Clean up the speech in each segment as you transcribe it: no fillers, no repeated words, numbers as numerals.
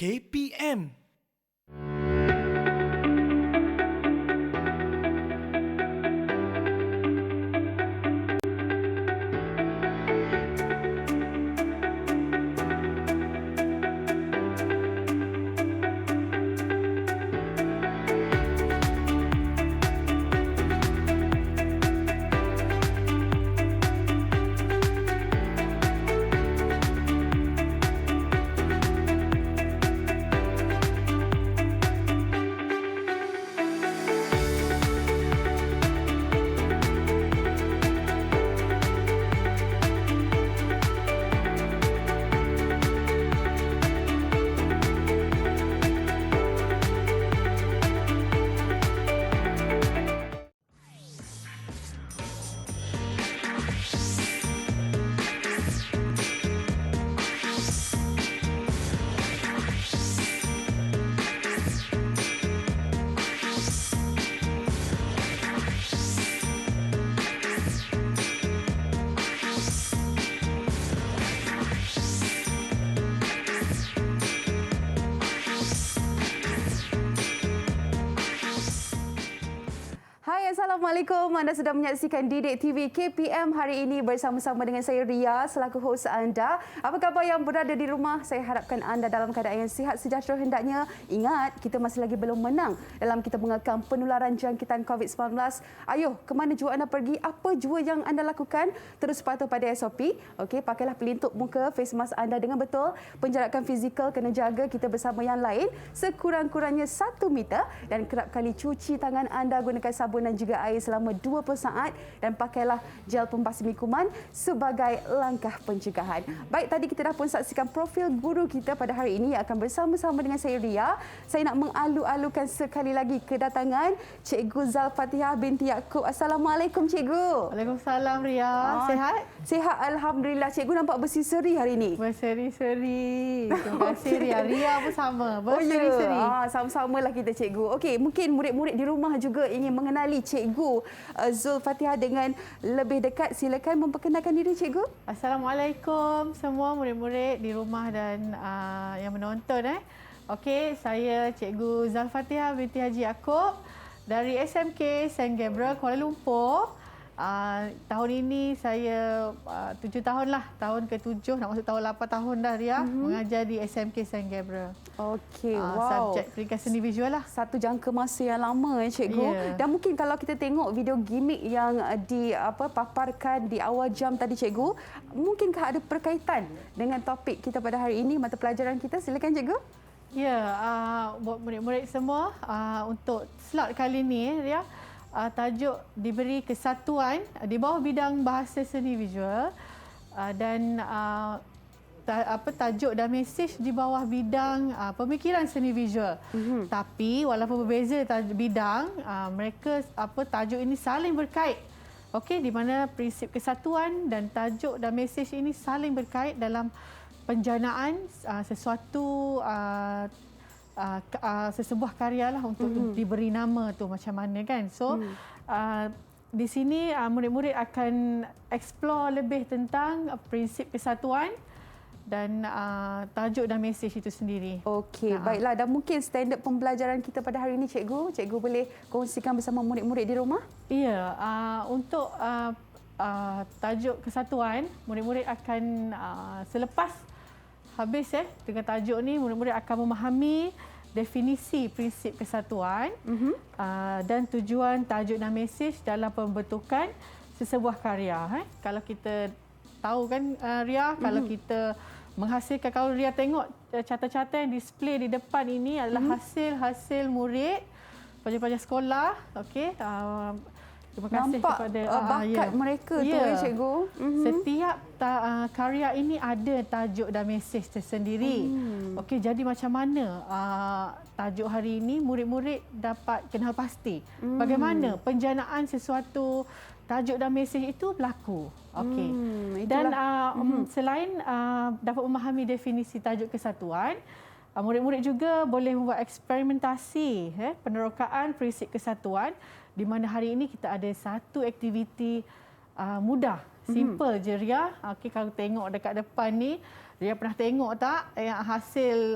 KPM. Assalamualaikum. Anda sedang menyaksikan Didik TV KPM hari ini bersama-sama dengan saya Ria selaku hos anda. Apa khabar yang berada di rumah? Saya harapkan anda dalam keadaan yang sihat sejahtera hendaknya. Ingat, kita masih lagi belum menang dalam kita mengekang penularan jangkitan COVID-19. Ayuh, ke mana jua anda pergi? Apa jua yang anda lakukan? Terus patuh pada SOP. Okey, pakailah pelitup muka, face mask anda dengan betul. Penjarakan fizikal kena jaga kita bersama yang lain sekurang-kurangnya 1 meter dan kerap kali cuci tangan anda gunakan sabun dan juga air selama 20 saat dan pakailah gel pembasmi kuman sebagai langkah pencegahan. Baik, tadi kita dah pun saksikan profil guru kita pada hari ini yang akan bersama-sama dengan saya Ria. Saya nak mengalu-alukan sekali lagi kedatangan Cikgu Zalfatihah binti Yaakob. Assalamualaikum Cikgu. Waalaikumsalam Ria. Sehat? Sehat Alhamdulillah. Cikgu nampak berseri-seri hari ini. Berseri-seri. Terima kasih Ria. Ria pun sama. Berseri-seri. Sama-samalah kita Cikgu. Okey, mungkin murid-murid di rumah juga ingin mengenali Cikgu Zulfatihah dengan lebih dekat. Silakan memperkenalkan diri Cikgu. Assalamualaikum semua murid-murid di rumah dan yang menonton. Okey, saya Cikgu Zalfatihah binti Haji Yaakob dari SMK St. Gabriel Kuala Lumpur. Tahun ini saya 7 tahun lah. Tahun ke-7 nak masuk tahun 8 tahun dah Ria mengajar di SMK St. Gabriel. Okey, Subjek pendidikan seni visual lah. Satu jangka masa yang lama Cikgu. Yeah. Dan mungkin kalau kita tengok video gimmick yang paparkan di awal jam tadi Cikgu, mungkinkah ada berkaitan dengan topik kita pada hari ini, mata pelajaran kita? Silakan Cikgu. Ya, buat murid-murid semua, untuk slot kali ini Ria, tajuk diberi kesatuan di bawah bidang bahasa seni visual dan tajuk dan mesej di bawah bidang pemikiran seni visual. Tapi walaupun berbeza bidang, mereka tajuk ini saling berkait. Okey, di mana prinsip kesatuan dan tajuk dan mesej ini saling berkait dalam penjanaan sesuatu sesebuah karya lah untuk diberi nama tu macam mana kan. So di sini murid-murid akan explore lebih tentang prinsip kesatuan dan tajuk dan mesej itu sendiri. Okey, baiklah. Dan mungkin standard pembelajaran kita pada hari ini Cikgu, Cikgu boleh kongsikan bersama murid-murid di rumah? Ya, untuk tajuk kesatuan, murid-murid akan selepas habis dengan tajuk ni, murid-murid akan memahami definisi prinsip kesatuan dan tujuan tajuk dan mesej dalam pembentukan sesebuah karya. Kalau kita tahu kan Ria, kalau kita menghasilkan, kalau Ria tengok carta-carta yang display di depan ini adalah hasil-hasil murid pelajar-pelajar sekolah. Okey. Terima kasih nampak kepada bakat mereka tu Cikgu. Setiap karya ini ada tajuk dan mesej tersendiri. Okey, jadi macam mana tajuk hari ini murid-murid dapat kenal pasti bagaimana penjanaan sesuatu tajuk dan mesej itu berlaku. Okey. Dan selain dapat memahami definisi tajuk kesatuan, murid-murid juga boleh membuat eksperimentasi penerokaan prinsip kesatuan, di mana hari ini kita ada satu aktiviti mudah. Simple je Ria. Okey, kalau tengok dekat depan ni, Ria pernah tengok tak yang hasil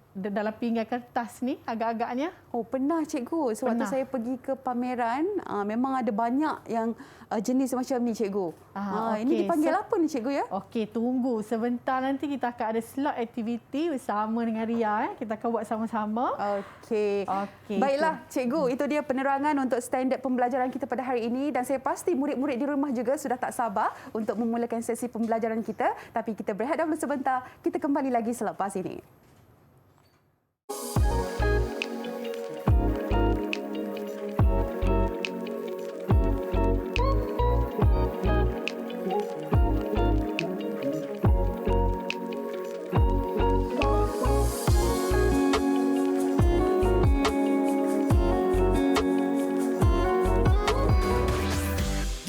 dalam pinggan kertas ni agak-agaknya? Oh, pernah cikgu. Sewaktu Pernah. saya pergi ke pameran, memang ada banyak yang jenis macam ni cikgu. Ini okey. dipanggil apa ni cikgu ya? Okey, tunggu. Sebentar nanti kita akan ada slot aktiviti bersama dengan Ria. Kita akan buat sama-sama. Okey. Okey, Baiklah, cikgu, itu dia penerangan untuk standard pembelajaran kita pada hari ini dan saya pasti murid-murid di rumah juga sudah tak sabar untuk memulakan sesi pembelajaran kita. Tapi kita berehat dahulu sebentar. Kita kembali lagi selepas ini.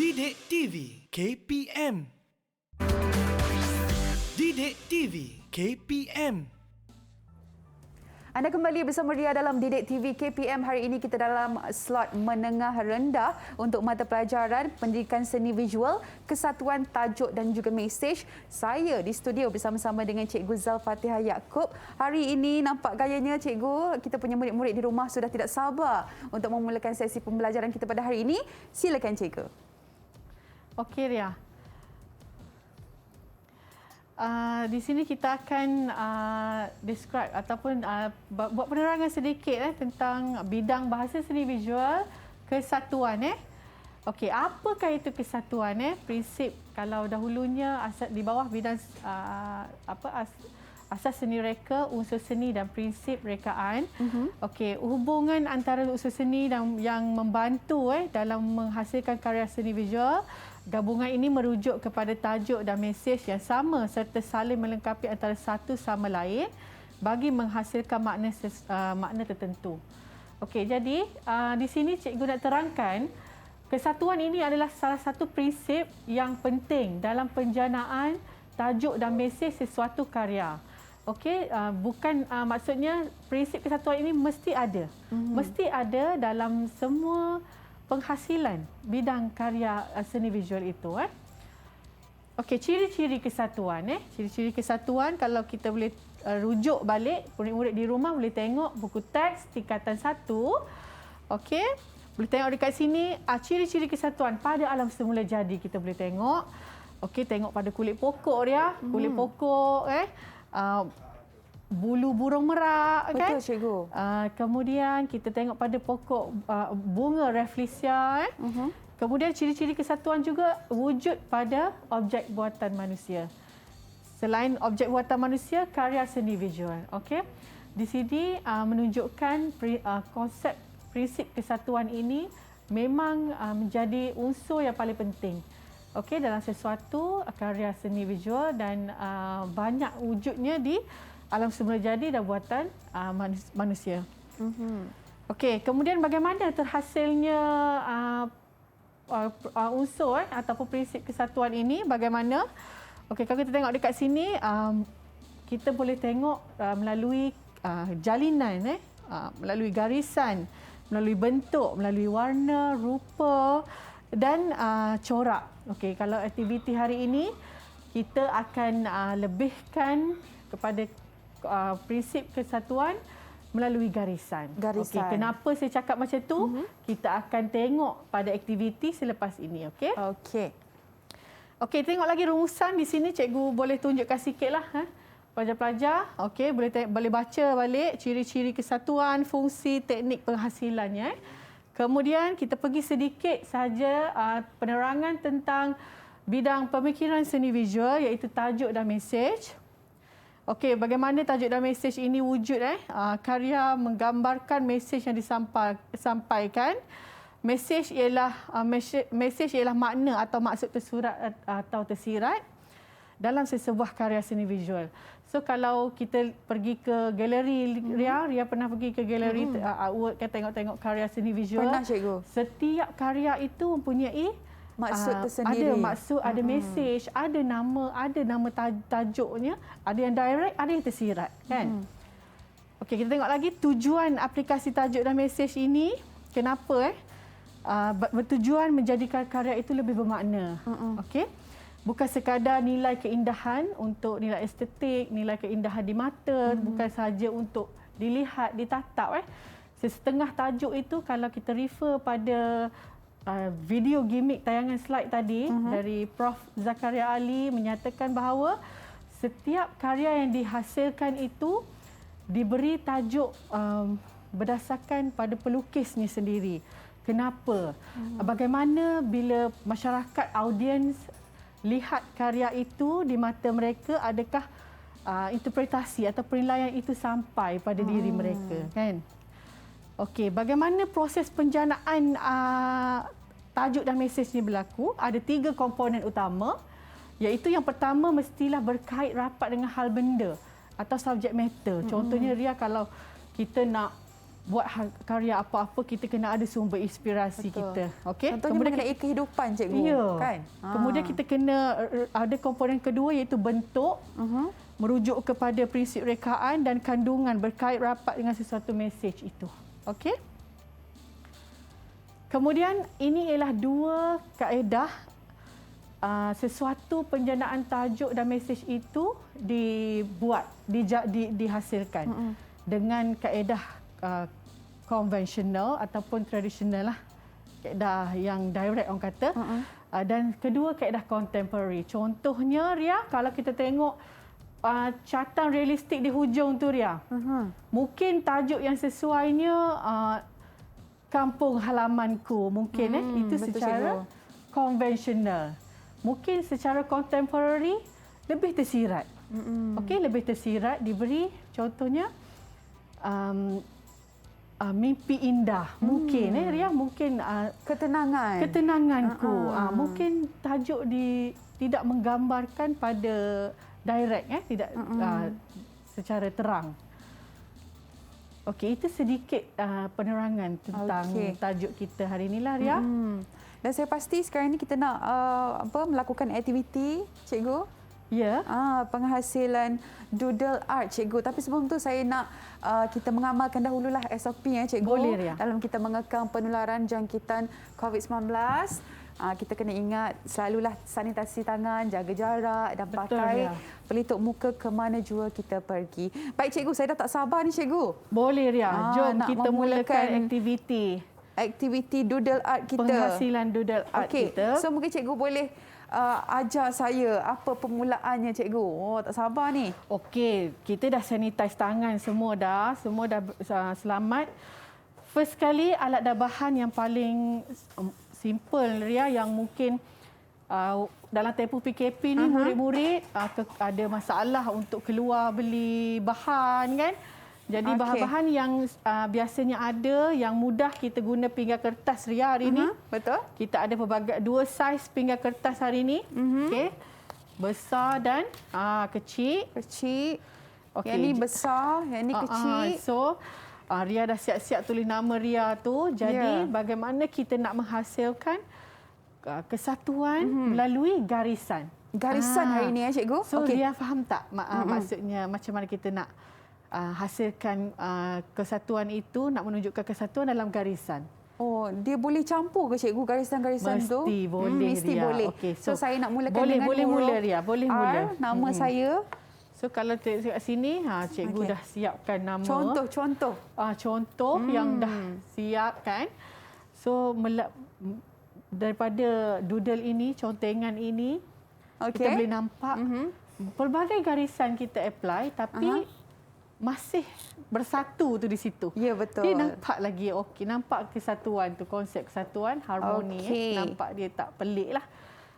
Didik TV KPM. Didik TV KPM. Anda kembali bersama Ria dalam Didik TV KPM. Hari ini kita dalam slot menengah rendah untuk mata pelajaran Pendidikan Seni Visual, Kesatuan Tajuk dan juga Mesej. Saya di studio bersama-sama dengan Cikgu Zalfatihah Yaakob. Hari ini nampak gayanya cikgu, kita punya murid-murid di rumah sudah tidak sabar untuk memulakan sesi pembelajaran kita pada hari ini. Silakan cikgu. Okey Ria. Di sini kita akan describe ataupun buat penerangan sedikit tentang bidang bahasa seni visual kesatuan. Okey, apakah itu kesatuan? Prinsip kalau dahulunya di bawah bidang asas seni reka, unsur seni dan prinsip rekaan. Okey, hubungan antara unsur seni dan yang membantu dalam menghasilkan karya seni visual. Gabungan ini merujuk kepada tajuk dan mesej yang sama serta saling melengkapi antara satu sama lain bagi menghasilkan makna tertentu. Okey, jadi di sini cikgu nak terangkan kesatuan ini adalah salah satu prinsip yang penting dalam penjanaan tajuk dan mesej sesuatu karya. Okey, bukan maksudnya prinsip kesatuan ini mesti ada. Mesti ada dalam semua penghasilan bidang karya seni visual itu. Okey, ciri-ciri kesatuan. Ciri-ciri kesatuan kalau kita boleh rujuk balik, murid-murid di rumah boleh tengok buku teks tingkatan 1. Okey, boleh tengok dekat sini ciri-ciri kesatuan pada alam semula jadi kita boleh tengok. Okey, tengok pada kulit pokok dia, kulit pokok bulu burung merak. Betul, kan? cikgu. Kemudian kita tengok pada pokok bunga Rafflesia. Kemudian ciri-ciri kesatuan juga wujud pada objek buatan manusia. Selain objek buatan manusia, karya seni visual. Okey. Di sini menunjukkan konsep prinsip kesatuan ini memang menjadi unsur yang paling penting. Okey, dalam sesuatu karya seni visual dan banyak wujudnya di alam semula jadi dan buatan manusia. Okey, kemudian bagaimana terhasilnya unsur ataupun prinsip kesatuan ini? Bagaimana? Okey, kalau kita tengok dekat sini, kita boleh tengok melalui jalinan, melalui garisan, melalui bentuk, melalui warna, rupa dan corak. Okey, kalau aktiviti hari ini kita akan lebihkan kepada prinsip kesatuan melalui garisan. Okey, kenapa saya cakap macam tu? Kita akan tengok pada aktiviti selepas ini. Okey. Okey, tengok lagi rumusan di sini. Cikgu boleh tunjukkan sikitlah. Pelajar-pelajar, okey, boleh baca balik ciri-ciri kesatuan, fungsi, teknik penghasilannya. Kemudian kita pergi sedikit saja penerangan tentang bidang pemikiran seni visual iaitu tajuk dan mesej. Okey, bagaimana tajuk dan mesej ini wujud? Karya menggambarkan mesej yang disampaikan. Mesej ialah makna atau maksud tersurat atau tersirat dalam sesebuah karya seni visual. So kalau kita pergi ke galeri, Ria pernah pergi ke galeri artwork, tengok-tengok karya seni visual. Pernah, cikgu. Setiap karya itu mempunyai maksud tersendiri. Ada maksud, ada mesej, ada nama tajuknya, ada yang direct, ada yang tersirat, kan? Okey, kita tengok lagi tujuan aplikasi tajuk dan mesej ini. Kenapa? bertujuan menjadikan karya itu lebih bermakna. Okey. Bukan sekadar nilai keindahan untuk nilai estetik, nilai keindahan di mata, bukan saja untuk dilihat, ditatap. Setengah tajuk itu kalau kita refer pada video gimmick tayangan slide tadi dari Prof. Zakaria Ali menyatakan bahawa setiap karya yang dihasilkan itu diberi tajuk berdasarkan pada pelukisnya sendiri. Kenapa? Bagaimana bila masyarakat, audiens lihat karya itu di mata mereka, adakah interpretasi atau penilaian itu sampai pada diri mereka, kan? Okey, bagaimana proses penjanaan tajuk dan mesej ini berlaku? Ada 3 komponen utama, iaitu yang pertama mestilah berkait rapat dengan hal benda atau subject matter. Contohnya Ria, kalau kita nak buat karya apa-apa, kita kena ada sumber inspirasi kita. Okey. Contohnya mengenai kehidupan, cikgu. Ya. Kan? Kemudian kita kena ada komponen kedua, iaitu bentuk, merujuk kepada prinsip rekaan, dan kandungan berkait rapat dengan sesuatu mesej itu. Okey. Kemudian ini ialah 2 kaedah sesuatu penjanaan tajuk dan mesej itu dibuat, dihasilkan dengan kaedah konvensional ataupun tradisional lah, kaedah yang direct orang kata. Dan kedua, kaedah contemporary. Contohnya Ria, kalau kita tengok catatan realistik di hujung tu Ria, mungkin tajuk yang sesuainya kampung halamanku, mungkin itu secara konvensional. Mungkin secara contemporary lebih tersirat. Okey, lebih tersirat, diberi contohnya mimpi indah, mungkin Ria, mungkin ketenanganku. Mungkin tajuk tidak menggambarkan pada direct, tidak secara terang. Okey, itu sedikit penerangan tentang tajuk kita hari inilah Ria. Dan saya pasti sekarang ini kita nak melakukan aktiviti, cikgu. Ya. Penghasilan doodle art, cikgu. Tapi sebelum tu saya nak kita mengamalkan dahululah SOP ya, cikgu. Boleh, Ria. Dalam kita mengekang penularan jangkitan COVID-19, kita kena ingat selalulah sanitasi tangan, jaga jarak dan pakai pelitup muka ke mana jua kita pergi. Baik, cikgu, saya dah tak sabar ni, cikgu. Boleh, Ria. Jom kita mulakan aktiviti doodle art kita. Penghasilan doodle art kita. So mungkin cikgu boleh ajar saya apa permulaannya, cikgu. Oh, tak sabar ni. Okey, kita dah sanitize tangan semua dah selamat. First kali, alat dan bahan yang paling simple Ria, yang mungkin dalam tempoh PKP ni murid-murid ada masalah untuk keluar beli bahan, kan? Jadi bahan-bahan yang biasanya ada, yang mudah kita guna pinggan kertas Ria hari ini. Betul. Kita ada pelbagai 2 saiz pinggan kertas hari ini. Okey. Besar dan kecil. Kecil. Okay. Yang ni besar, yang ni kecil. So, Ria dah siap-siap tulis nama Ria tu. Jadi, bagaimana kita nak menghasilkan kesatuan melalui garisan. Garisan hari ini, cikgu. So, Ria faham tak maksudnya macam mana kita nak hasilkan kesatuan itu, nak menunjukkan kesatuan dalam garisan? Oh, dia boleh campur ke, cikgu, garisan-garisan tu? Mesti boleh, mesti Ria. boleh. Okay, so saya nak mulakan dengan boleh mula, Ria. Boleh mula. Nama saya. So kalau tengok kat sini, cikgu dah siapkan nama. Contoh. Contoh yang dah siap, kan. So daripada doodle ini, contengan ini, kita boleh nampak pelbagai garisan kita apply, tapi masih bersatu tu di situ. Ya, betul. Dia nampak lagi okey, nampak kesatuan tu, konsep kesatuan, harmoni. Nampak dia tak pelik lah.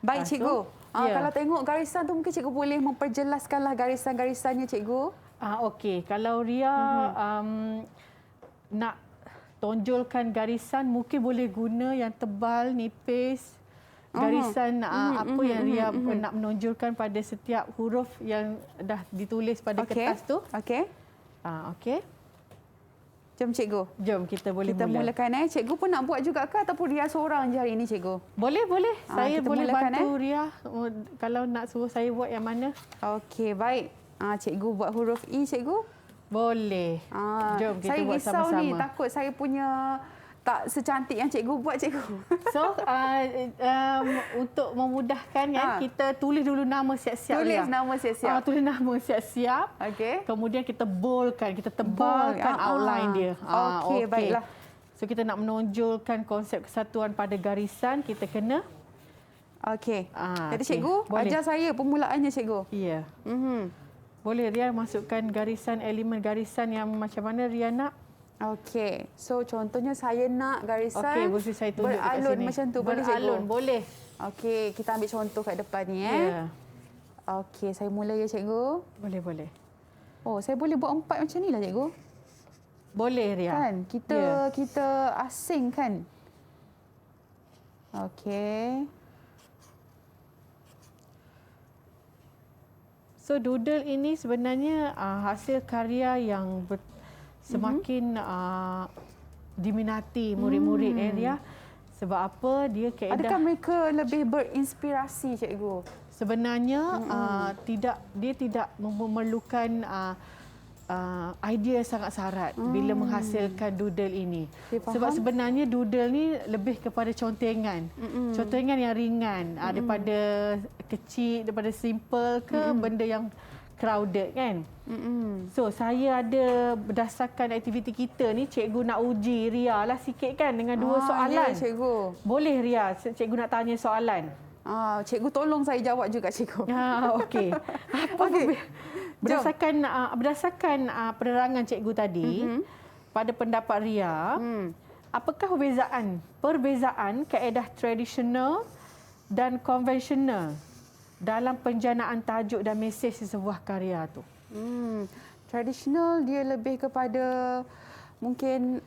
Baik, cikgu. Kalau tengok garisan tu, mungkin cikgu boleh memperjelaskanlah garisan-garisannya, cikgu. Okey, kalau Ria nak tonjolkan garisan, mungkin boleh guna yang tebal, nipis. Garisan apa yang Ria nak menonjolkan pada setiap huruf yang dah ditulis pada kertas tu. Okey. Okey. Jom, cikgu. Jom kita mulakan. Cikgu pun nak buat juga ke ataupun Ria seorang je hari ini, cikgu? Boleh. Saya boleh bantu Ria kalau nak suruh saya buat yang mana. Okey, baik. Cikgu buat huruf I, cikgu? Boleh. Jom kita buat sama-sama. Saya risau ni, takut saya punya tak secantik yang cikgu buat, cikgu. So, untuk memudahkan kita tulis dulu nama siap-siap. Tulis nama siap-siap. Tulis nama siap-siap. Okey. Kemudian kita boldkan, kita tebalkan outline dia. Okey, baiklah. So, kita nak menonjolkan konsep kesatuan pada garisan, kita kena... Okey. Jadi okey. cikgu, ajar saya permulaannya, cikgu. Ya. Boleh Ria masukkan garisan, elemen garisan yang macam mana Ria nak? Okey. So contohnya saya nak garisan boleh saya tunjuk dekat beralun sini. macam tu. Boleh, cikgu? Beralun, boleh. Okey, kita ambil contoh kat depan ni. Ya. Okey, saya mula ya, cikgu. Boleh. Oh, saya boleh buat 4 macam ni lah, cikgu. Boleh Ria. Kan? Kita asing kan? Okey. So doodle ini sebenarnya hasil karya yang semakin diminati murid-murid Ria. Sebab apa? Dia kaedah. Adakah mereka lebih berinspirasi, cikgu? Sebenarnya dia tidak memerlukan idea sangat syarat bila menghasilkan doodle ini. Sebab sebenarnya doodle ni lebih kepada contengan. Contengan yang ringan daripada kecil, daripada simple ke benda yang crowded kan. So saya ada berdasarkan aktiviti kita ni, cikgu nak uji Ria lah sikit kan dengan 2 soalan. Ya, cikgu. Boleh Ria, cikgu nak tanya soalan. Cikgu tolong saya jawab juga, cikgu. Okey. Okey. Berdasarkan penerangan cikgu tadi, pada pendapat Ria, apakah perbezaan kaedah tradisional dan konvensional dalam penjanaan tajuk dan mesej di sebuah karya tu? Tradisional dia lebih kepada mungkin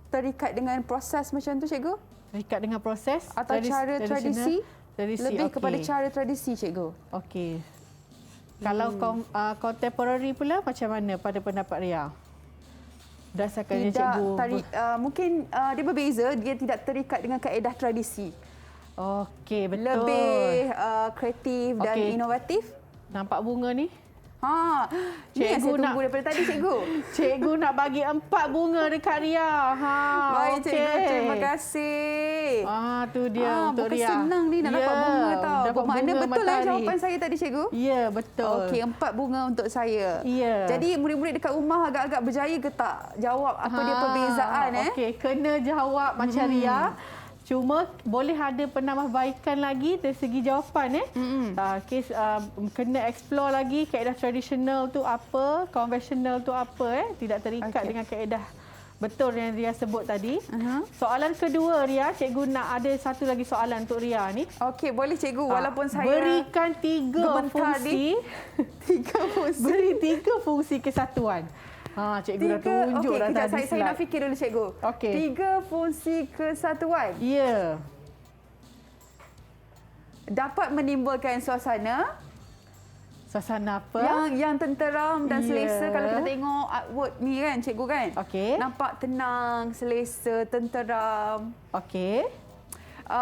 terikat dengan proses macam tu, cikgu? Terikat dengan proses atau cara tradisi? Lebih kepada okey. cara tradisi, cikgu. Okey. Kalau contemporary pula macam mana pada pendapat Ria? Berdasarkan yang cikgu mungkin dia berbeza, dia tidak terikat dengan kaedah tradisi. Okey, betul. Lebih kreatif dan inovatif. Nampak bunga ni? Ni yang saya tunggu daripada tadi, cikgu. Cikgu nak bagi 4 bunga dekat Ria. Baik, cikgu. Terima kasih. Tu dia untuk bukan Ria. Senang ni nak dapat bunga tau. Dapat Bermakna bunga betul matahari. jawapan saya tadi, cikgu? Ya, betul. Okey, 4 bunga untuk saya. Ya. Jadi murid-murid dekat rumah agak-agak berjaya ke tak jawab apa dia perbezaan? Okey, kena jawab macam Ria. Cuma boleh ada penambahbaikan lagi dari segi jawapan. Kena explore lagi kaedah tradisional tu apa, konvensional tu apa. Tidak terikat dengan kaedah betul yang Ria sebut tadi. Soalan kedua Ria, cikgu nak ada satu lagi soalan untuk Ria ni. Okey, boleh cikgu, walaupun saya berikan 3 fungsi. 3 fungsi. Beri 3 fungsi kesatuan. Cikgu dah tunjuk dah tadi. Saya nak fikir dulu, cikgu. Okey. 3 fungsi kesatuan. Ya. Dapat menimbulkan suasana. Suasana apa? Yang tenteram dan selesa. Kalau kita tengok artwork ni kan, cikgu kan. Okey. Nampak tenang, selesa, tenteram. Okey.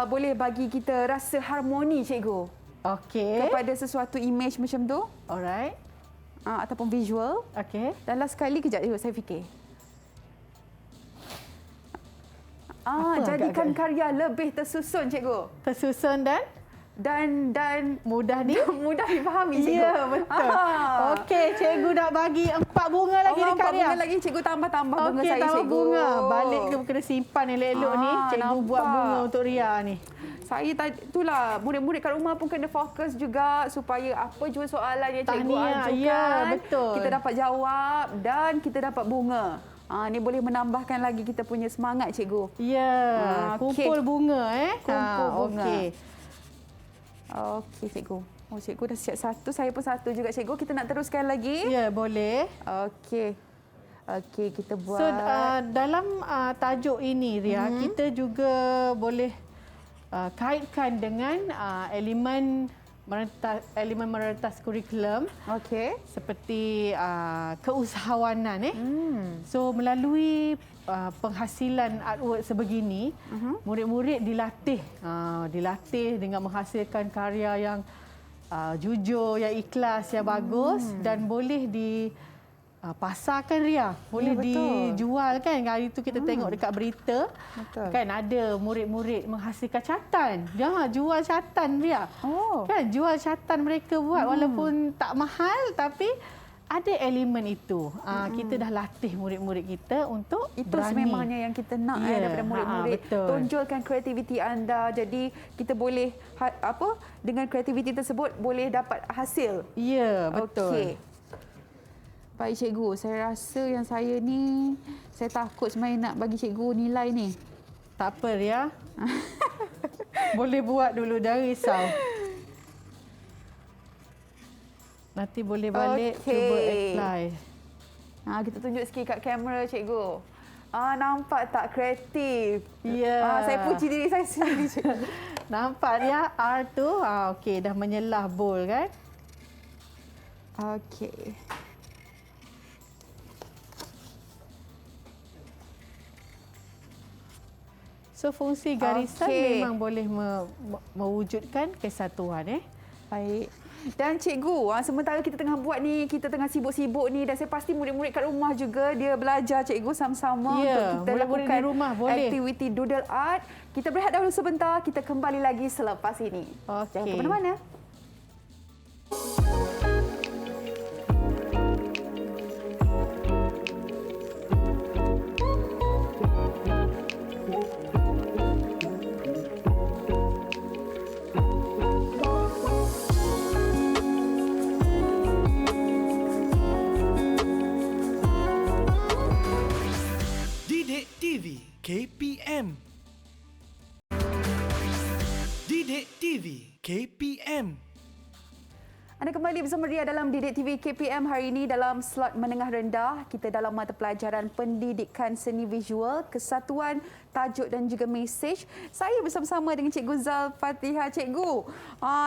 Boleh bagi kita rasa harmoni, cikgu. Okey. Kepada sesuatu image macam tu. Alright. Ataupun visual. Okey. Dan last sekali, kejap saya fikir. Jadikan karya lebih tersusun, cikgu. Tersusun dan mudah difahami, cikgu. Ya, betul. Okey, cikgu nak bagi 4 bunga lagi dekat Ria. 4 bunga lagi, cikgu tambah bunga saya, tambah cikgu. bunga. Balik ke kena simpan elok-elok ni. Cikgu buat bunga untuk Ria ni. Saya itulah, murid-murid kat rumah pun kena fokus juga supaya apa jua soalan yang cikgu ajukan, ya, betul. kita dapat jawab dan kita dapat bunga. Ni boleh menambahkan lagi kita punya semangat, cikgu. Ya, kumpul bunga Kumpul bunga. Okey, cikgu. Cikgu dah siap satu, saya pun satu juga, cikgu. Kita nak teruskan lagi? Ya, boleh. Okey, kita buat. So, dalam tajuk ini, Ria, kita juga boleh kaitkan dengan elemen merentas kurikulum. Okey. Seperti keusahawanan. So, melalui penghasilan artwork sebegini, murid-murid dilatih dengan menghasilkan karya yang jujur, yang ikhlas, yang bagus dan boleh pasar kan Ria, boleh betul. dijual kan. Hari tu kita tengok dekat berita, Betul. kan ada murid-murid menghasilkan catan. Dia jual catan Ria. Oh. Kan jual catan mereka buat walaupun tak mahal tapi ada elemen itu. Kita dah latih murid-murid kita untuk Itu berani. sememangnya yang kita nak Ya, daripada murid-murid. betul. Tonjolkan kreativiti anda. Jadi kita boleh dengan kreativiti tersebut boleh dapat hasil. Ya, betul. Okey. Baik cikgu, saya rasa yang saya ni saya takut sebenarnya nak bagi cikgu nilai ni. Tak apa Ria. Boleh buat dulu, jangan risau. Nanti boleh balik cuba apply. Kita tunjuk sikit kat kamera cikgu. Nampak tak kreatif? Ya. Saya puji diri saya sendiri cikgu. Nampak Ria, R tu okey dah menyelah bowl kan. Okey. So fungsi garisan Okey. memang boleh mewujudkan kesatuan Baik. Dan cikgu, sementara kita tengah buat ni, kita tengah sibuk-sibuk ni dan saya pasti murid-murid kat rumah juga dia belajar cikgu sama-sama Ya, untuk kita murid-murid lakukan di rumah boleh. aktiviti doodle art. Kita berehat dahulu sebentar, kita kembali lagi selepas ini. Okey. Jangan ke mana-mana. Didik TV KPM. Didik TV KPM. Anda kembali bersama Ria dalam Didik TV KPM hari ini dalam slot menengah rendah. Kita dalam mata pelajaran pendidikan seni visual, kesatuan, tajuk dan juga mesej. Saya bersama-sama dengan Cikgu Zal Fatihah. Cikgu,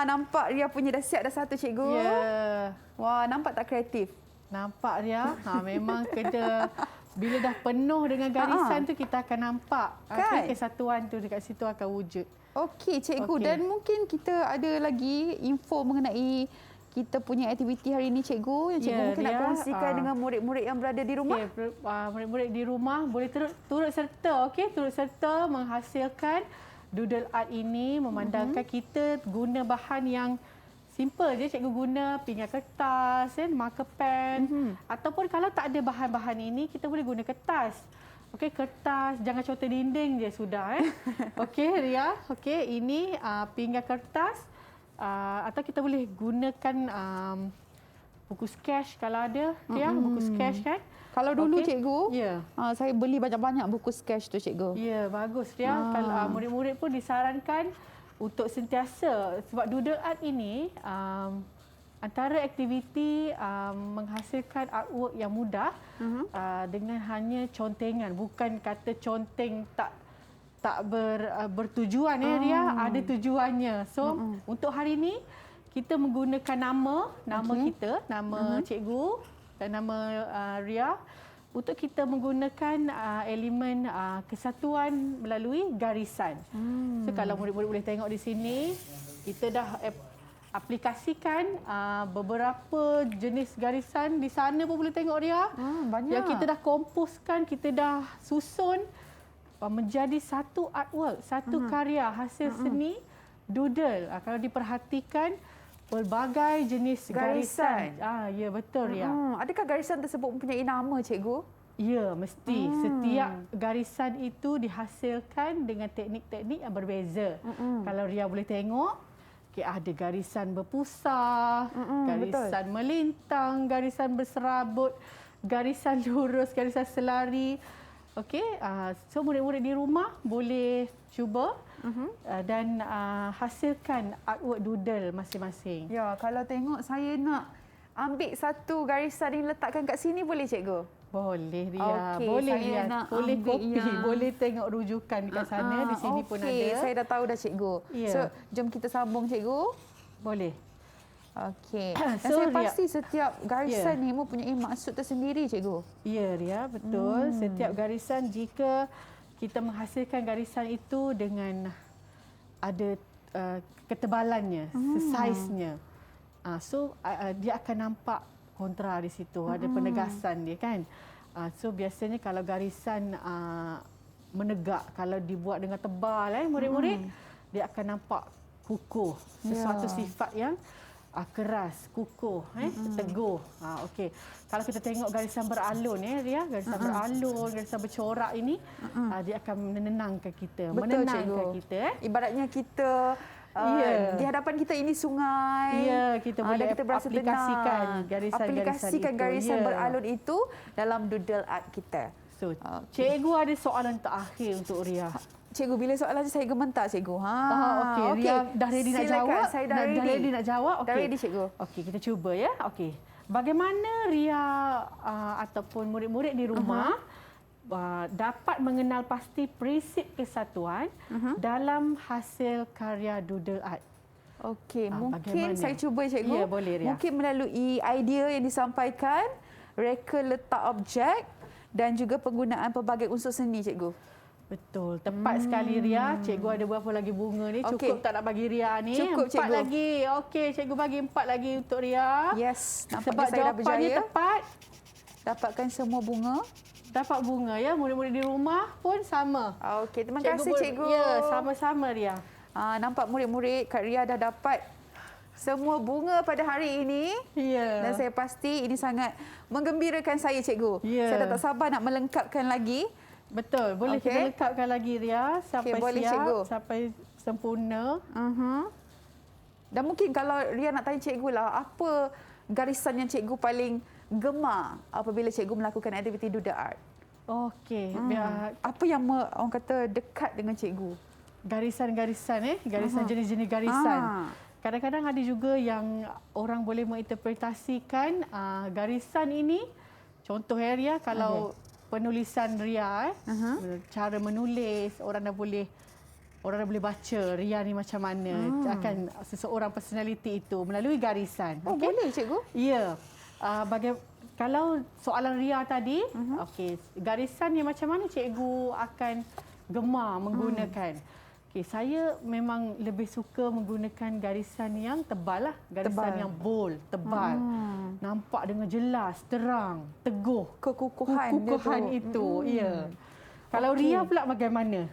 nampak Ria punya dah siap dah satu cikgu. Ya. Wah, nampak tak kreatif? Nampak Ria, memang kena bila dah penuh dengan garisan tu kita akan nampak Kan? kesatuan tu dekat situ akan wujud. Okey, cikgu. Okey. Dan mungkin kita ada lagi info mengenai kita punya aktiviti hari ini, cikgu. Yang cikgu Ya, mungkin nak Ria, kongsikan dengan murid-murid yang berada di rumah. Okey, murid-murid di rumah boleh turut serta, turut serta menghasilkan doodle art ini memandangkan kita guna bahan yang simple je, cikgu guna pinggan kertas, marker pen ataupun kalau tak ada bahan-bahan ini kita boleh guna kertas. Okey, kertas, jangan contoh dinding je sudah Okey Ria, okey ini pinggan kertas atau kita boleh gunakan buku sketch kalau ada Ria, buku sketch kan. Kalau dulu, Okey. cikgu, Ya. saya beli banyak-banyak buku sketch tu, cikgu. Ya, bagus Ria. Kalau murid-murid pun disarankan untuk sentiasa sebab doodle art ini antara aktiviti menghasilkan artwork yang mudah dengan hanya contengan, bukan kata conteng tak bertujuan Ria, ada tujuannya. So untuk hari ini kita menggunakan nama kita, nama cikgu dan nama Ria untuk kita menggunakan elemen kesatuan melalui garisan. So kalau murid-murid boleh tengok di sini, kita dah aplikasikan beberapa jenis garisan. Di sana pun boleh tengok Ria. Banyak. Yang kita dah komposkan, kita dah susun menjadi satu artwork, satu karya hasil seni doodle. Kalau diperhatikan pelbagai jenis garisan. Ya, betul Ria. Adakah garisan tersebut mempunyai nama, cikgu? Ya, mesti. Setiap garisan itu dihasilkan dengan teknik-teknik yang berbeza. Kalau Ria boleh tengok, ada garisan berpusar, garisan melintang, garisan berserabut, garisan lurus, garisan selari. Okey, so murid-murid di rumah boleh cuba dan hasilkan artwork doodle masing-masing. Ya, kalau tengok saya nak ambil satu garisan yang letakkan kat sini, boleh, cikgu? Boleh Ria, Okey, boleh saya Ria, nak boleh ambil kopi, yang- boleh tengok rujukan dekat sana, di sini pun ada. Saya dah tahu dah, cikgu. Ya. So, jom kita sambung, cikgu. Boleh. Okey. Dan So, saya Ria- pasti setiap garisan ni mempunyai maksud tersendiri, cikgu. Ya Ria, betul. Setiap garisan, jika kita menghasilkan garisan itu dengan ada ketebalannya, saiznya. So dia akan nampak kontra di situ, ada penegasan dia kan. So biasanya kalau garisan menegak, kalau dibuat dengan tebal murid-murid, dia akan nampak kukuh, sesuatu sifat yang keras, kukuh, teguh. Okey. Kalau kita tengok garisan beralun Ria, garisan beralun, garisan bercorak ini, dia akan menenangkan kita, Betul, menenangkan cikgu. kita. Ibaratnya kita di hadapan kita ini sungai. Ya, kita boleh dan kita berasa aplikasikan tenang. garisan-garisan Aplikasikan itu. garisan Ya. beralun itu dalam doodle art kita. So, cikgu ada soalan terakhir untuk Ria. Cikgu, bila soalan saya gementar, cikgu. Okey. Ria dah ready nak Silakan, jawab? saya dah ready. nak jawab? Dah ready, cikgu. Okey, kita cuba ya. Okey. Bagaimana Ria ataupun murid-murid di rumah dapat mengenal pasti prinsip kesatuan dalam hasil karya doodle art? Okey, mungkin bagaimana? saya cuba, cikgu. Ya, boleh, Ria. Mungkin melalui idea yang disampaikan, reka letak objek dan juga penggunaan pelbagai unsur seni, cikgu. Betul. Tepat sekali Ria. Cikgu ada berapa lagi bunga ni? Cukup tak nak bagi Ria ni? Cukup, 4 cikgu. lagi. Okey, cikgu bagi 4 lagi untuk Ria. Yes, Sebab nampaknya saya dah jawapannya berjaya. tepat. Dapatkan semua bunga. Dapat bunga ya. Murid-murid di rumah pun sama. Okey, terima kasih, cikgu. Ya, sama-sama Ria. Nampak murid-murid Kak Ria dah dapat semua bunga pada hari ini. Ya. Dan saya pasti ini sangat menggembirakan saya, cikgu. Ya. Saya dah tak sabar nak melengkapkan lagi. Betul. Boleh Okey. kita lengkapkan lagi Ria sampai boleh, siap, cikgu. sampai sempurna. Dan mungkin kalau Ria nak tanya cikgu lah, apa garisan yang cikgu paling gemar apabila cikgu melakukan aktiviti doodle art? Okey. Apa yang orang kata dekat dengan cikgu? Garisan-garisan garisan jenis-jenis garisan. Kadang-kadang ada juga yang orang boleh menginterpretasikan garisan ini. Contoh Ria, kalau penulisan Ria, cara menulis, orang dah boleh baca Ria ni macam mana, akan seseorang personality itu melalui garisan. Oh, Okey? boleh, cikgu? Ya. Kalau soalan Ria tadi, okey, garisan yang macam mana cikgu akan gemar menggunakan? Okey, saya memang lebih suka menggunakan garisan yang tebal lah. Garisan yang bold, tebal. Nampak dengan jelas, terang, teguh. Kekukuhan dia tu. Itu, ya. Kalau Ria pula bagaimana?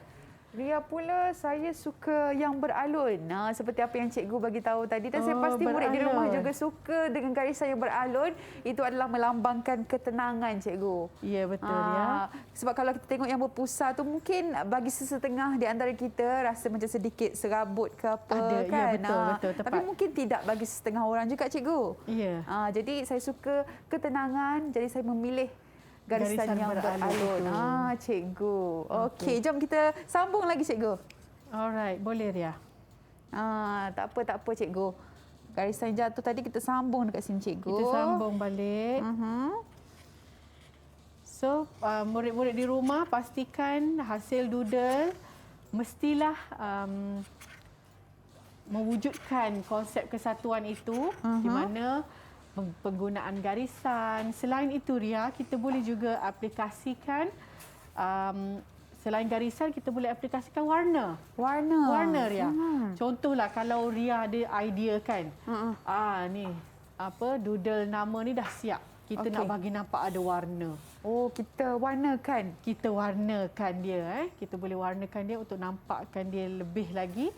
Ria pula saya suka yang beralun. Seperti apa yang cikgu bagi tahu tadi. Dan saya pasti murid di rumah juga suka dengan garisan yang beralun. Itu adalah melambangkan ketenangan, cikgu. Ya, betul ya. Sebab kalau kita tengok yang berpusar tu mungkin bagi sesetengah di antara kita rasa macam sedikit serabut ke apa Ada, ya, kan. betul, tepat. Tapi mungkin tidak bagi setengah orang juga, cikgu. Ya. Jadi saya suka ketenangan. Jadi saya memilih garisan yang beralun. Cikgu. Okey, jom kita sambung lagi, cikgu. Alright, boleh Ria. Tak apa, cikgu. Garisan jatuh tadi kita sambung dekat sini, cikgu. Kita sambung balik. So, murid-murid di rumah pastikan hasil doodle mestilah mewujudkan konsep kesatuan itu di mana penggunaan garisan. Selain itu Ria, kita boleh juga aplikasikan selain garisan kita boleh aplikasikan warna. Warna Ria. Contohlah kalau Ria ada idea kan. Ni doodle nama ni dah siap. Kita nak bagi nampak ada warna. Oh, kita warnakan. Kita warnakan dia Kita boleh warnakan dia untuk nampakkan dia lebih lagi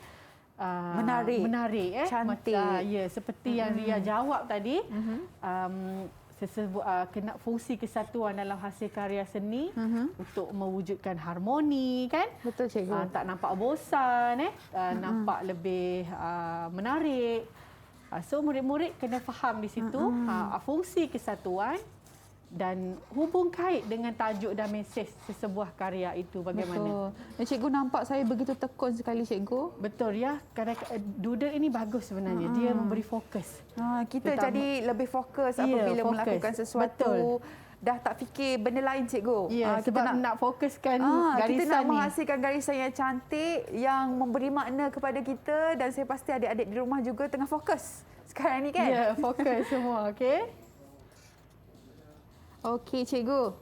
menarik, cantik. Ya, seperti yang Ria jawab tadi, kena fungsi kesatuan dalam hasil karya seni untuk mewujudkan harmoni kan. Betul, cikgu. Tak nampak bosan nampak lebih menarik. So murid-murid kena faham di situ fungsi kesatuan dan hubung kait dengan tajuk dan mesej sesebuah karya itu bagaimana. Betul. Cikgu nampak saya begitu tekun sekali, cikgu. Betul ya. Kadang-kadang doodle ini bagus sebenarnya. Dia memberi fokus. Kita jadi lebih fokus apabila melakukan sesuatu. Betul. Dah tak fikir benda lain, cikgu. Ya, sebab nak fokuskan garisan kita nak ni. menghasilkan garisan yang cantik, yang memberi makna kepada kita, dan saya pasti adik-adik di rumah juga tengah fokus sekarang ni kan? Ya, fokus semua, okey. Okey, cikgu.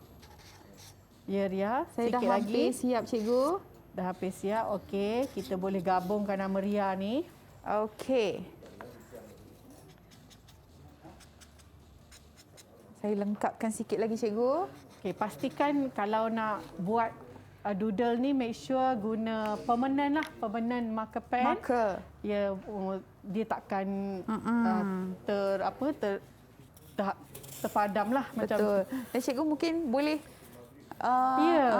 Ya, Ria. Saya dah sikit lagi. hampir siap, cikgu. Dah hampir siap. Okey, kita boleh gabungkan nama Ria ni. Okey. Saya lengkapkan sikit lagi cikgu. Okey, pastikan kalau nak buat doodle ni make sure guna permanent lah, permanent marker pen. Marker. Ya, dia takkan terpadam lah macam. Betul. Dan cikgu mungkin boleh Ya.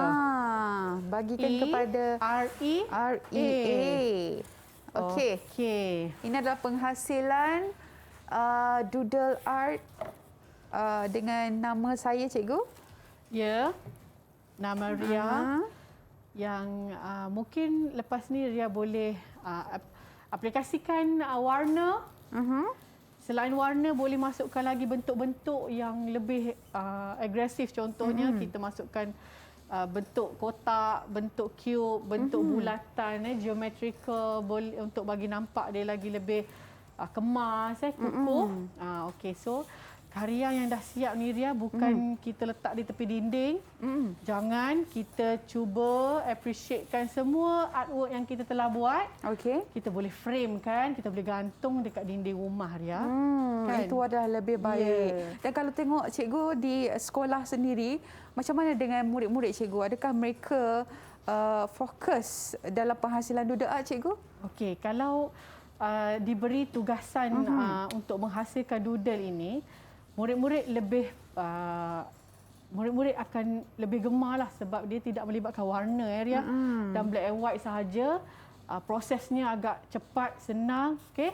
bagikan E, kepada REA. Okey. Okey. Ini adalah penghasilan doodle art dengan nama saya cikgu. Ya. Nama Ria. Yang mungkin lepas ni Ria boleh aplikasikan warna. Selain warna, boleh masukkan lagi bentuk-bentuk yang lebih agresif. Contohnya kita masukkan bentuk kotak, bentuk cube, bentuk bulatan, geometrical, boleh untuk bagi nampak dia lagi lebih kemas, kukuh. Okey, so karya yang dah siap ni Ria bukan kita letak di tepi dinding. Jangan, kita cuba appreciatekan semua artwork yang kita telah buat. Okey. Kita boleh frame kan, kita boleh gantung dekat dinding rumah Ria. Kan? Itu adalah lebih baik. Yeah. Dan kalau tengok cikgu di sekolah sendiri, macam mana dengan murid-murid cikgu? Adakah mereka fokus dalam penghasilan doodle art cikgu? Okey, kalau diberi tugasan untuk menghasilkan doodle ini, murid-murid akan lebih gemarlah sebab dia tidak melibatkan warna area dan black and white sahaja. Prosesnya agak cepat, senang, okey,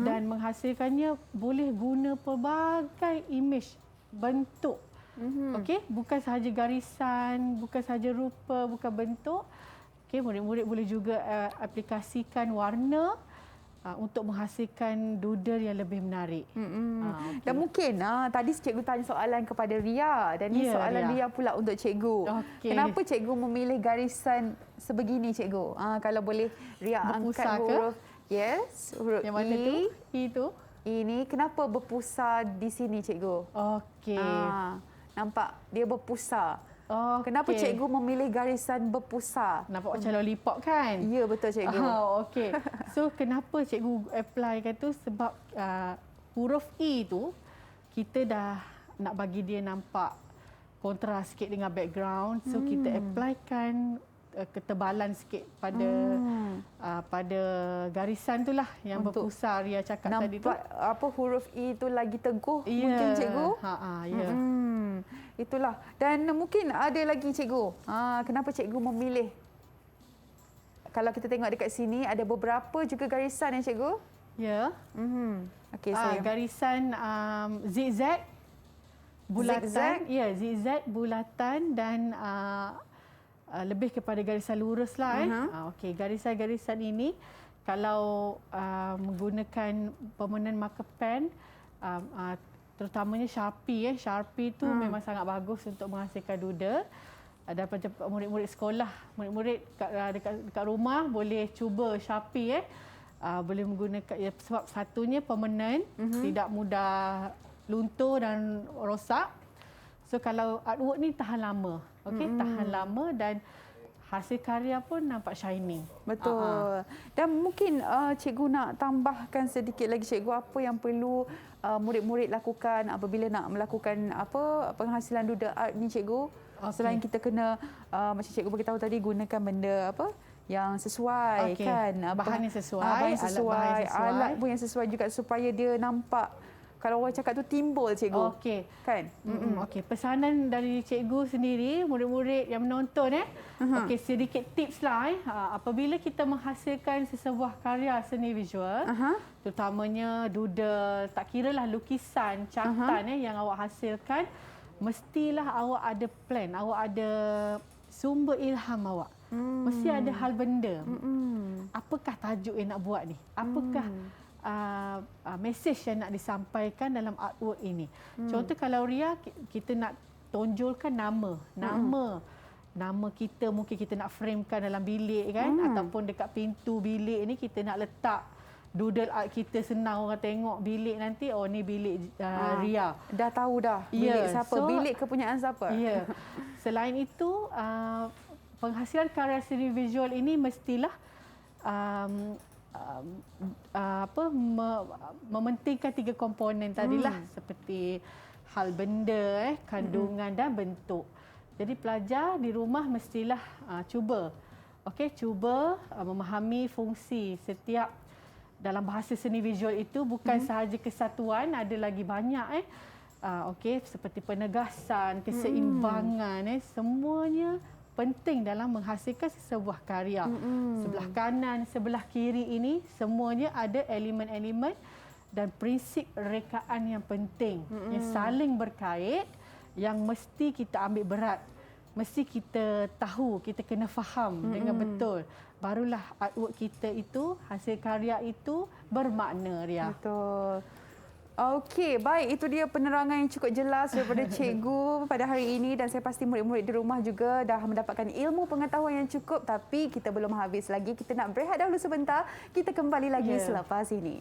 dan menghasilkannya boleh guna pelbagai image, bentuk. Okey, bukan sahaja garisan, bukan sahaja rupa, bukan bentuk. Okey, murid-murid boleh juga aplikasikan warna untuk menghasilkan doodle yang lebih menarik. Okay. Dan mungkin tadi cikgu tanya soalan kepada Ria dan ni soalan Ria pula untuk cikgu. Okay. Kenapa cikgu memilih garisan sebegini cikgu? Kalau boleh Ria berpusar angkat huruf huruf yang mana tu? E tu. Ini kenapa berpusar di sini cikgu? Okey. Nampak dia berpusar. Okay. Kenapa cikgu memilih garisan berpusar? Nampak macam lollipop kan? Ya, betul cikgu. Okey. So kenapa cikgu applykan tu sebab huruf E tu kita dah nak bagi dia nampak kontras sikit dengan background. So kita applykan ketebalan sikit pada pada garisan tu lah yang untuk berpusar Ria cakap tadi tu. Nampak apa huruf E tu lagi teguh mungkin cikgu? Ya. Itulah. Dan mungkin ada lagi cikgu. Kenapa cikgu memilih? Kalau kita tengok dekat sini ada beberapa juga garisan ya cikgu? Ya. Okey, saya. Garisan zigzag bulatan. Zigzag? Ya, zigzag bulatan dan lebih kepada garisan lurus lah. Okey, garisan-garisan ini kalau menggunakan permanent marker pen, terutamanya Sharpie. Sharpie tu memang sangat bagus untuk menghasilkan doodle. Daripada murid-murid sekolah, murid-murid dekat rumah boleh cuba Sharpie. Boleh menggunakan, sebab satunya permanent, tidak mudah luntur dan rosak. So kalau artwork ni tahan lama. Okey, tahan lama dan hasil karya pun nampak shining. Betul. Dan mungkin cikgu nak tambahkan sedikit lagi cikgu apa yang perlu murid-murid lakukan apabila nak melakukan penghasilan doodle art ni cikgu. Selain kita kena macam cikgu beritahu tadi gunakan benda yang sesuai kan, bahan yang sesuai, alat pun yang sesuai juga supaya dia nampak, kalau orang cakap tu timbul cikgu. Okey. Kan? Okey, pesanan dari cikgu sendiri, murid-murid yang menonton okey, sedikit tips lah apabila kita menghasilkan sesebuah karya seni visual, terutamanya doodle, tak kiralah lukisan, cartan yang awak hasilkan, mestilah awak ada plan, awak ada sumber ilham awak. Mesti ada hal benda. Apakah tajuk yang nak buat ni? Apakah mesej yang nak disampaikan dalam artwork ini? Contoh kalau Ria, kita nak tonjolkan nama. Nama kita mungkin kita nak framekan dalam bilik kan, ataupun dekat pintu bilik ni kita nak letak doodle art kita, senang orang tengok bilik nanti, oh ni bilik Ria. Dah tahu dah bilik siapa, bilik kepunyaan siapa. Ya. Selain itu, penghasilan karya seni visual ini mestilah mementingkan 3 komponen tadilah, seperti hal benda, kandungan dan bentuk. Jadi pelajar di rumah mestilah cuba cuba memahami fungsi setiap dalam bahasa seni visual itu bukan sahaja kesatuan, ada lagi banyak seperti penegasan, keseimbangan semuanya penting dalam menghasilkan sebuah karya. Sebelah kanan, sebelah kiri ini semuanya ada elemen-elemen dan prinsip rekaan yang penting yang saling berkait, yang mesti kita ambil berat. Mesti kita tahu, kita kena faham dengan betul. Barulah artwork kita itu, hasil karya itu bermakna, Ria. Betul. Okey, baik. Itu dia penerangan yang cukup jelas daripada cikgu pada hari ini dan saya pasti murid-murid di rumah juga dah mendapatkan ilmu pengetahuan yang cukup, tapi kita belum habis lagi. Kita nak berehat dahulu sebentar. Kita kembali lagi selepas ini.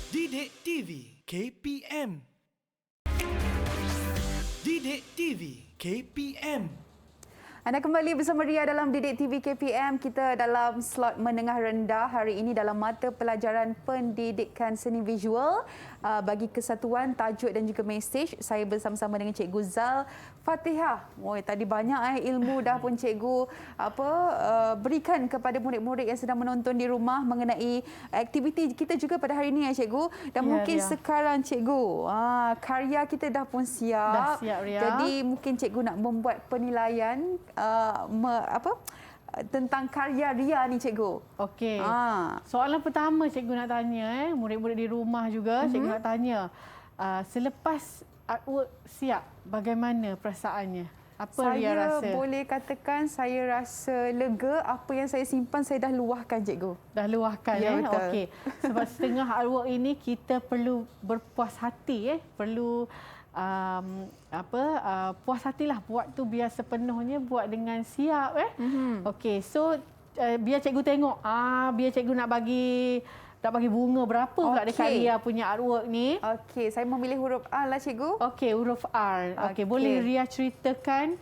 Didik TV KPM. Didik TV KPM. Anda kembali bersama Ria dalam Didik TV KPM. Kita dalam slot menengah rendah hari ini dalam mata pelajaran pendidikan seni visual bagi kesatuan, tajuk dan juga mesej. Saya bersama-sama dengan Cikgu Zal Fatihah. Tadi banyak ilmu dah pun cikgu berikan kepada murid-murid yang sedang menonton di rumah mengenai aktiviti kita juga pada hari ini cikgu. Dan mungkin sekarang cikgu karya kita dah pun siap. Dah siap, Ria. Jadi mungkin cikgu nak membuat penilaian tentang karya Ria ni cikgu. Okey. Soalan pertama cikgu nak tanya murid-murid di rumah juga cikgu nak tanya selepas artwork siap bagaimana perasaannya? Apa Ria rasa? Saya boleh katakan saya rasa lega. Apa yang saya simpan saya dah luahkan cikgu. Dah luahkan betul. Okey. Sebab setengah artwork ini kita perlu berpuas hati perlu puas hatilah buat tu biar sepenuhnya buat dengan siap Okey, so biar cikgu tengok biar cikgu nak bagi bunga berapa pula dekat Ria punya artwork ni. Okey, saya memilih huruf R lah cikgu. Okey, huruf R. Okey, boleh Ria ceritakan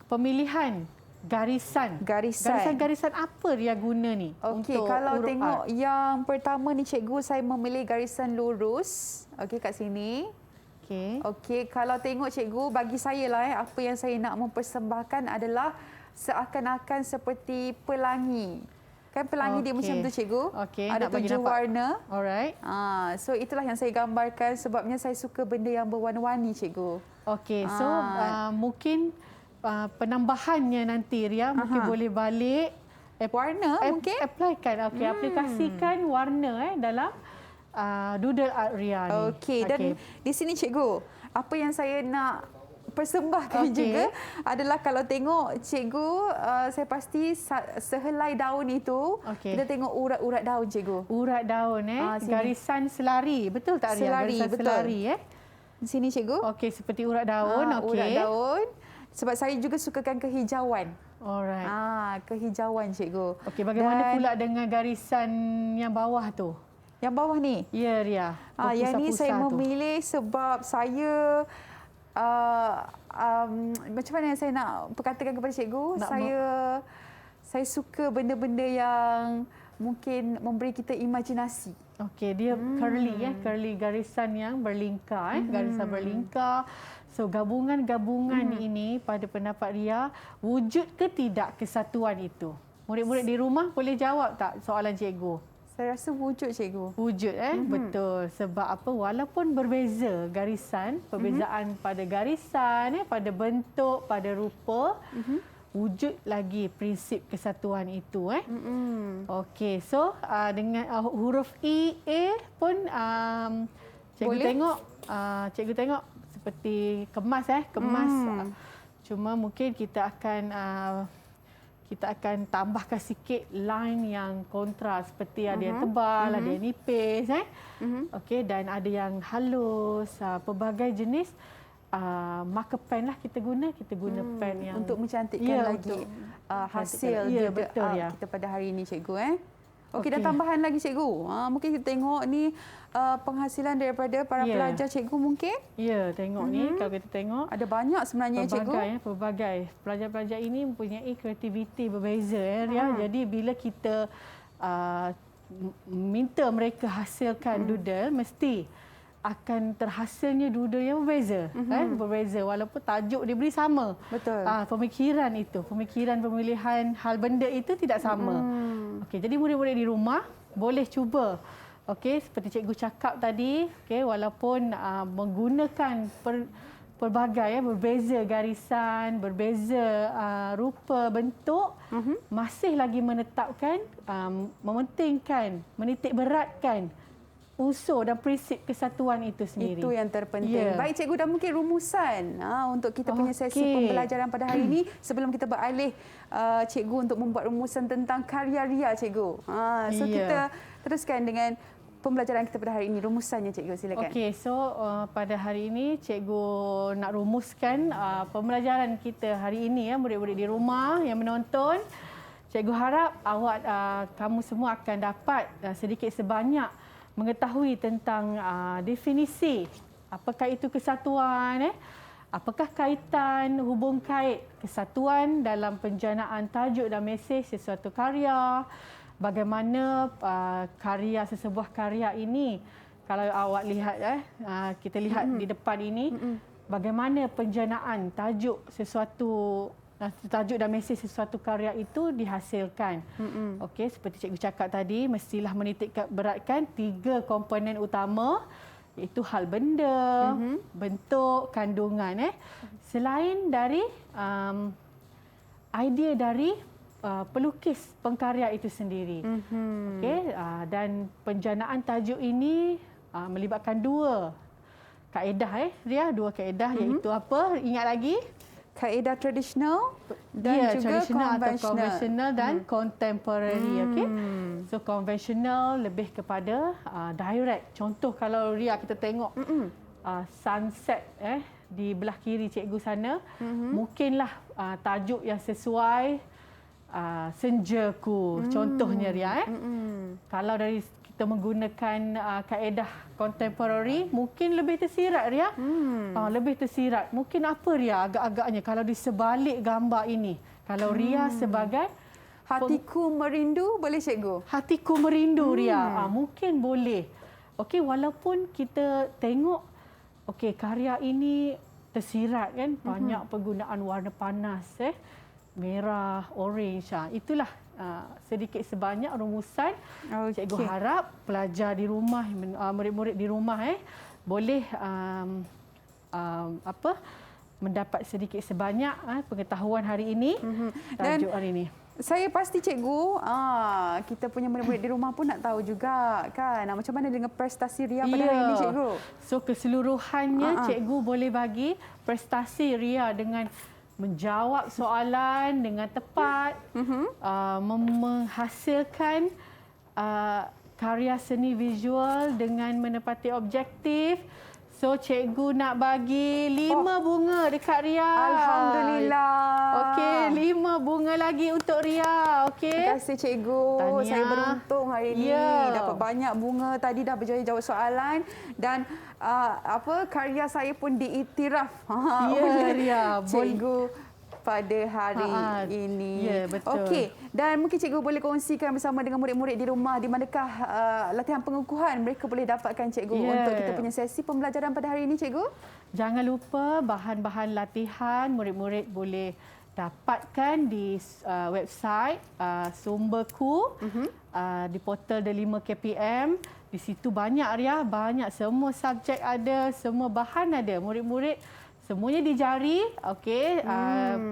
pemilihan garisan apa Ria guna ni? Okey, kalau tengok R. Yang pertama ni cikgu, saya memilih garisan lurus. Okey, kat sini. Okey, kalau tengok cikgu, bagi saya lah apa yang saya nak mempersembahkan adalah seakan-akan seperti pelangi. Kan pelangi dia macam tu cikgu. Ada 7 warna. Alright. So itulah yang saya gambarkan sebabnya saya suka benda yang berwarna-warni cikgu. Okey, so mungkin penambahannya nanti Ria mungkin boleh balik warna mungkin applykan aplikasikan warna dalam doodle art Ria ni. Okey, dan di sini cikgu, apa yang saya nak persembahkan juga adalah kalau tengok cikgu, saya pasti sehelai daun itu kita tengok urat-urat daun cikgu. Urat daun garisan selari, betul tak Ria? Garisan betul. Selari Di sini cikgu. Okey, seperti urat daun. Urat daun. Sebab saya juga sukakan kehijauan. Alright. Kehijauan cikgu. Okey, bagaimana pula dengan garisan yang bawah tu? Yang bawah ni? Ya, Ria. Yang ni saya memilih sebab saya macam mana saya nak perkatakan kepada cikgu, saya suka benda-benda yang mungkin memberi kita imajinasi. Okey, dia curly garisan yang berlingkar garisan berlingkar. So gabungan-gabungan ini pada pendapat Ria, wujud ke tidak kesatuan itu? Murid-murid di rumah boleh jawab tak soalan cikgu? Saya rasa wujud cikgu. Wujud betul. Sebab apa? Walaupun berbeza garisan, perbezaan pada garisan, pada bentuk, pada rupa, wujud lagi prinsip kesatuan itu. Okey, so dengan huruf E, A pun cikgu tengok seperti kemas cuma mungkin kita akan tambahkan sikit line yang kontras, seperti ada yang tebal, ada yang nipis Okey, dan ada yang halus, pelbagai jenis marker pen lah kita guna pen yang untuk mencantikkan lagi untuk hasil betul, kita pada hari ini cikgu. Okey, dan tambahan lagi cikgu. Mungkin kita tengok ni penghasilan daripada para pelajar cikgu mungkin? Ya, tengok ni kalau kita tengok ada banyak sebenarnya cikgu. Pelbagai. Pelajar-pelajar ini mempunyai kreativiti berbeza Ria. Jadi bila kita minta mereka hasilkan doodle, mesti akan terhasilnya doodle yang berbeza. Berbeza walaupun tajuk dia beri sama. Betul. Pemikiran pemilihan hal benda itu tidak sama. Okey, jadi murid-murid di rumah boleh cuba. Okey, seperti cikgu cakap tadi, walaupun menggunakan pelbagai berbeza garisan, berbeza rupa bentuk, masih lagi menetapkan, mementingkan, menitik beratkan unsur dan prinsip kesatuan itu sendiri. Itu yang terpenting. Baik cikgu, dan mungkin rumusan untuk kita punya sesi pembelajaran pada hari ini sebelum kita beralih cikgu untuk membuat rumusan tentang karya ria cikgu. So kita teruskan dengan pembelajaran kita pada hari ini. Rumusannya cikgu, silakan. Okey, so pada hari ini cikgu nak rumuskan pembelajaran kita hari ini murid-murid di rumah yang menonton. Cikgu harap awak kamu semua akan dapat sedikit sebanyak mengetahui tentang definisi apakah itu kesatuan, apakah kaitan hubung kait kesatuan dalam penjanaan tajuk dan mesej sesuatu karya, bagaimana karya sesebuah karya ini kalau awak lihat kita lihat di depan ini bagaimana penjanaan tajuk dan mesej sesuatu karya itu dihasilkan. Okey, seperti cikgu cakap tadi, mestilah menitik beratkan 3 komponen utama, iaitu hal benda, bentuk, kandungan. Selain dari idea dari pelukis pengkarya itu sendiri. Okey, dan penjanaan tajuk ini melibatkan 2 kaedah Ria, 2 kaedah iaitu apa? Ingat lagi? Kaedah tradisional dan juga konvensional dan contemporary. Okey. So konvensional lebih kepada direct. Contoh kalau Ria kita tengok sunset di belah kiri cikgu sana, mungkinlah tajuk yang sesuai senjaku. Contohnya Ria. Kalau dari kita menggunakan kaedah contemporary, mungkin lebih tersirat Ria. Lebih tersirat. Mungkin apa Ria agak-agaknya kalau di sebalik gambar ini? Kalau Ria sebagai hatiku merindu, boleh cikgu? Hatiku merindu Ria. Mungkin boleh. Okey, walaupun kita tengok karya ini tersirat kan, banyak penggunaan warna panas merah, orange. Itulah sedikit sebanyak rumusan. Cikgu harap pelajar di rumah, murid-murid di rumah boleh mendapat sedikit sebanyak pengetahuan hari ini, tajuk hari ini. Saya pasti cikgu, kita punya murid-murid di rumah pun nak tahu juga kan, macam mana dengan prestasi Ria pada hari ini cikgu? So keseluruhannya cikgu boleh bagi prestasi Ria dengan menjawab soalan dengan tepat, menghasilkan karya seni visual dengan menepati objektif. So cikgu nak bagi 5 bunga dekat Ria. Alhamdulillah. Okey, 5 bunga lagi untuk Ria. Okey. Terima kasih cikgu. Tahniah. Saya beruntung hari ini dapat banyak bunga. Tadi dah berjaya jawab soalan dan karya saya pun diiktiraf oleh Ria. Cikgu pada hari ini. Ya, betul. Okey, dan mungkin cikgu boleh kongsikan bersama dengan murid-murid di rumah di manakah latihan pengukuhan mereka boleh dapatkan cikgu untuk kita punya sesi pembelajaran pada hari ini cikgu? Jangan lupa bahan-bahan latihan murid-murid boleh dapatkan di website Sumberku di portal The 5 KPM. Di situ banyak Ria, banyak, semua subjek ada, semua bahan ada. Murid-murid semuanya dijari, okey,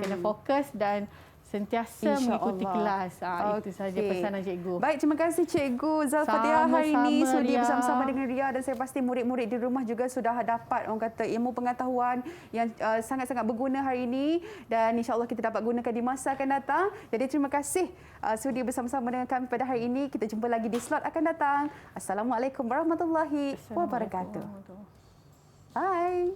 kena fokus dan sentiasa mengikuti kelas. Itu saja pesanan cikgu. Baik, terima kasih Cikgu Zalfatia hari ini sudi Ria. bersama-sama dengan Ria, dan saya pasti murid-murid di rumah juga sudah dapat ilmu pengetahuan yang sangat-sangat berguna hari ini, dan insya-Allah kita dapat gunakan di masa akan datang. Jadi terima kasih sudi bersama-sama dengan kami pada hari ini. Kita jumpa lagi di slot akan datang. Assalamualaikum warahmatullahi wabarakatuh. Bye.